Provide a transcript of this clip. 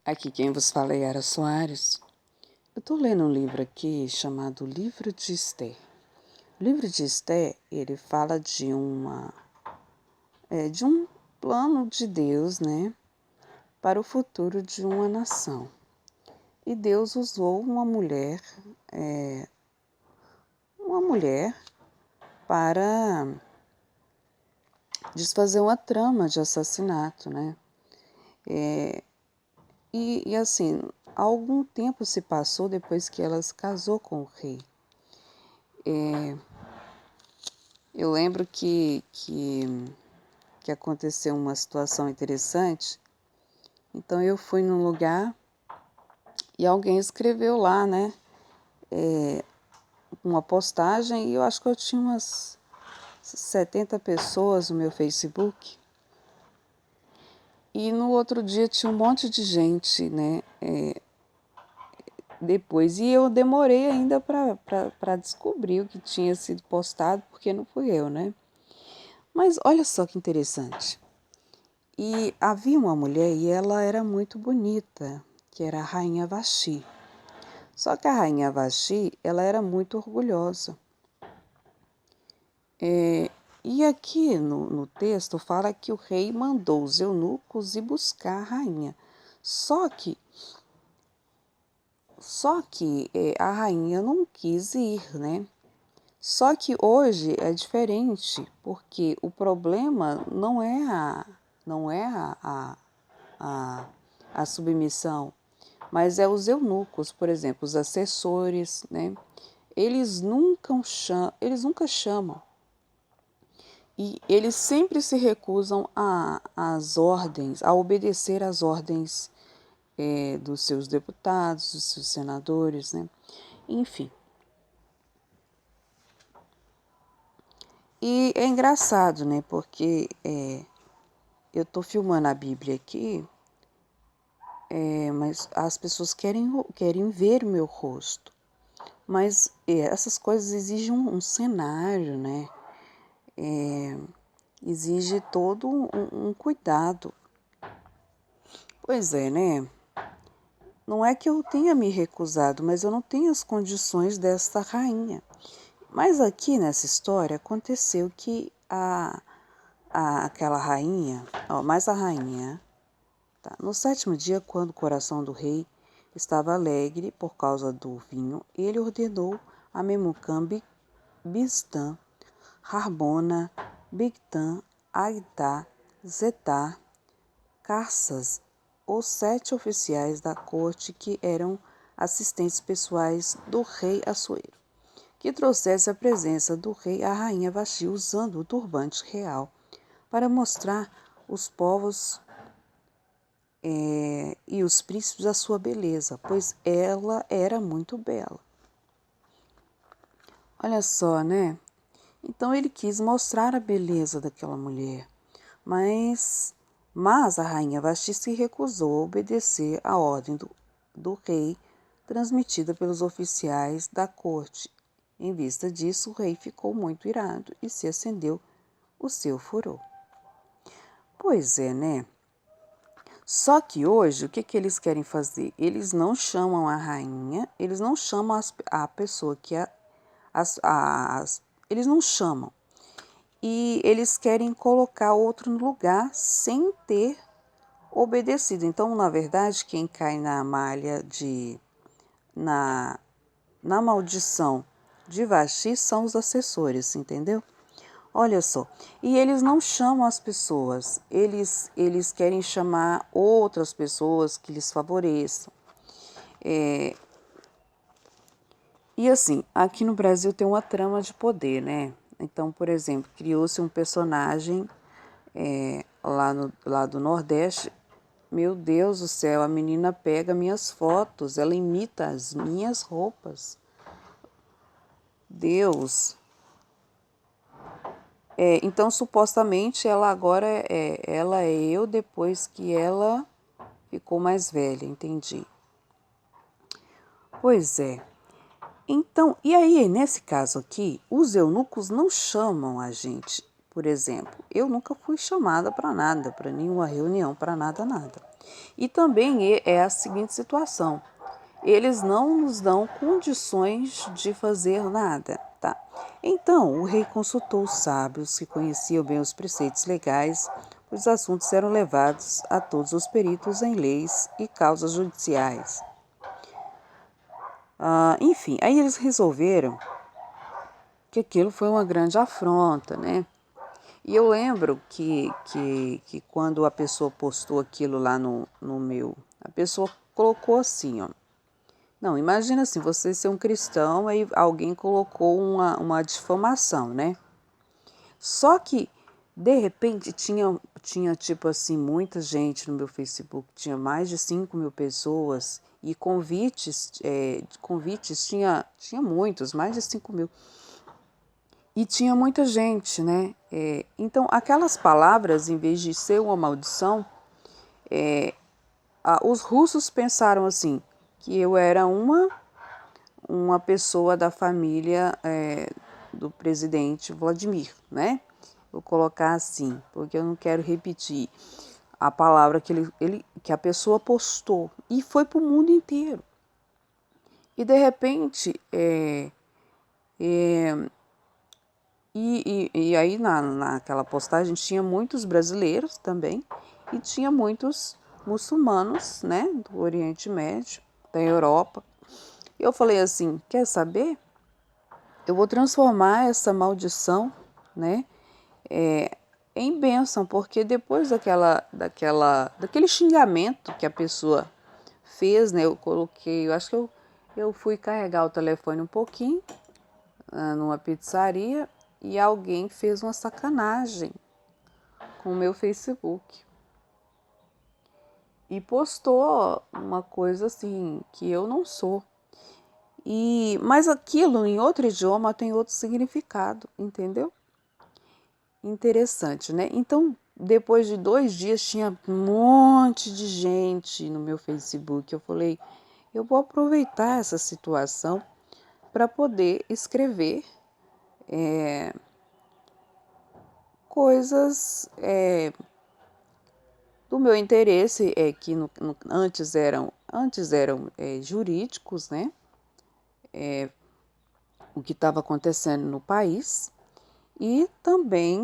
Aqui quem vos fala é Yara Soares. Eu estou lendo um livro aqui chamado Livro de Esther. O livro de Esther, ele fala de um plano de Deus, né, para o futuro de uma nação. E Deus usou uma mulher para desfazer uma trama de assassinato, né? E assim, algum tempo se passou depois que ela se casou com o rei. Eu lembro que aconteceu uma situação interessante. Então eu fui num lugar e alguém escreveu lá, né? Uma postagem e eu acho que eu tinha umas 70 pessoas no meu Facebook. E no outro dia tinha um monte de gente, né? Depois. E eu demorei ainda para descobrir o que tinha sido postado, porque não fui eu, né? Mas olha só que interessante. E havia uma mulher e ela era muito bonita, que era a Rainha Vasti. Só que a Rainha Vasti, ela era muito orgulhosa. E aqui no texto fala que o rei mandou os eunucos ir buscar a rainha. Só que a rainha não quis ir, né? Só que hoje é diferente, porque o problema não é a submissão, mas é os eunucos, por exemplo, os assessores, né? Eles nunca chamam. E eles sempre se recusam a obedecer às ordens dos seus deputados, dos seus senadores, né? Enfim. E é engraçado, né? Porque eu estou filmando a Bíblia aqui, mas as pessoas querem ver o meu rosto. Mas essas coisas exigem um cenário, né? Exige todo um cuidado. Pois é, né? Não é que eu tenha me recusado, mas eu não tenho as condições desta rainha. Mas aqui nessa história aconteceu que aquela rainha, mais a rainha, tá? No 7º dia, quando o coração do rei estava alegre por causa do vinho, ele ordenou a Memucã, Biztã, Harbona, Bigtã, Aitá, Zetá, Carsas, os 7 oficiais da corte que eram assistentes pessoais do rei Assuero, que trouxesse à presença do rei a rainha Vasti usando o turbante real, para mostrar os povos e os príncipes a sua beleza, pois ela era muito bela. Olha só, né? Então ele quis mostrar a beleza daquela mulher, mas a rainha Vasti se recusou a obedecer à ordem do rei transmitida pelos oficiais da corte. Em vista disso, o rei ficou muito irado e se acendeu o seu furor. Pois é, né? Só que hoje, o que eles querem fazer? Eles não chamam a rainha, eles não chamam a pessoa que é eles não chamam. E eles querem colocar outro no lugar sem ter obedecido. Então, na verdade, quem cai na malha na maldição de Vasti são os assessores, entendeu? Olha só, e eles não chamam as pessoas, eles querem chamar outras pessoas que lhes favoreçam. E assim, aqui no Brasil tem uma trama de poder, né? Então, por exemplo, criou-se um personagem lá do Nordeste. Meu Deus do céu, a menina pega minhas fotos, ela imita as minhas roupas. Deus. Então, supostamente, ela agora ela é eu depois que ela ficou mais velha, entendi. Pois é. Então, e aí, nesse caso aqui, os eunucos não chamam a gente. Por exemplo, eu nunca fui chamada para nada, para nenhuma reunião, para nada, nada. E também é a seguinte situação: eles não nos dão condições de fazer nada, tá? Então, o rei consultou os sábios que conheciam bem os preceitos legais. Os assuntos eram levados a todos os peritos em leis e causas judiciais. Enfim, aí eles resolveram que aquilo foi uma grande afronta, né? E eu lembro que quando a pessoa postou aquilo lá no meu, a pessoa colocou assim, ó. Não, imagina assim, você ser um cristão, aí alguém colocou uma difamação, né? Só que, de repente, tinha tipo assim, muita gente no meu Facebook, tinha mais de 5.000 pessoas, e convites tinha muitos, mais de 5.000. E tinha muita gente, né? Então, aquelas palavras, em vez de ser uma maldição, os russos pensaram assim, que eu era uma pessoa da família do presidente Vladimir, né? Vou colocar assim, porque eu não quero repetir a palavra que a pessoa postou. E foi para o mundo inteiro. E de repente, e aí naquela postagem tinha muitos brasileiros também e tinha muitos muçulmanos, né, do Oriente Médio, da Europa. Eu falei assim, quer saber? Eu vou transformar essa maldição, né, em bênção, porque depois daquele xingamento que a pessoa fez, né, eu acho que eu fui carregar o telefone um pouquinho numa pizzaria e alguém fez uma sacanagem com o meu Facebook e postou uma coisa assim que eu não sou. Mas aquilo em outro idioma tem outro significado, entendeu? Interessante, né? Então, depois de 2 dias, tinha um monte de gente no meu Facebook. Eu falei, eu vou aproveitar essa situação para poder escrever coisas do meu interesse, que antes eram jurídicos, né? O que estava acontecendo no país, e também